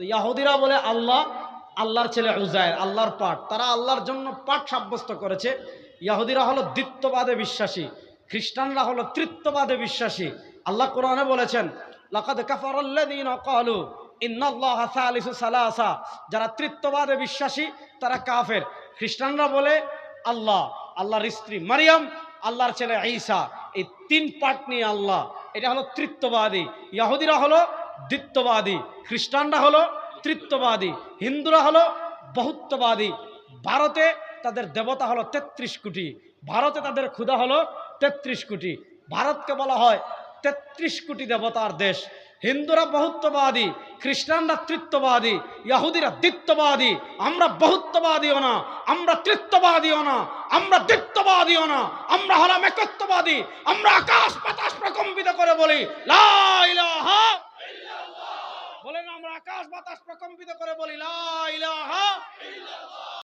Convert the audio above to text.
তো ইহুদিরা বলে আল্লাহ, আল্লাহর ছেলে উজায়ের, আল্লাহর পাঠ, তারা আল্লাহর জন্য পাঠ সাব্যস্ত করেছে। ইহুদিরা হলো দ্বিত্ববাদে বিশ্বাসী, খ্রিস্টানরা হলো তৃত্ববাদে বিশ্বাসী। আল্লাহ কোরআনে বলেছেন লাকাদ কাফারাল্লাযীনা ক্বালু ইন্নাল্লাহা সালিসু সালাসা, যারা তৃত্ববাদে বিশ্বাসী তারা কাফের। খ্রিস্টানরা বলে আল্লাহ, আল্লাহর স্ত্রী মারিয়াম, আল্লাহর ছেলে ঈসা, এই তিন পার্ট নিয়ে আল্লাহ, এটা হলো তৃত্ববাদী। ইহুদিরা হলো দ্বিত্ববাদী, খ্রিস্টানরা হলো তৃত্ববাদী, হিন্দুরা হলো বহুত্ববাদী। ভারতে তাদের দেবতা হলো 33 কোটি, ভারতে তাদের ক্ষুধা হলো 33 কোটি। ভারতকে বলা হয় 33 কোটি দেবতার দেশ। হিন্দুরা বহুত্ববাদী, খ্রিস্টানরা তৃত্ববাদী, ইহুদিরা দ্বিত্ববাদী। আমরা বহুত্ববাদীও না, আমরা তৃত্ববাদীও না, আমরা দ্বিত্ববাদীও না, আমরা হলাম একত্ববাদী। আমরা আকাশ বাতাস প্রকম্পিত করে বলি লা ইলাহা ইল্লাল্লাহ। বলেন আমরা আকাশ বাতাস প্রকম্পিত করে বলি লা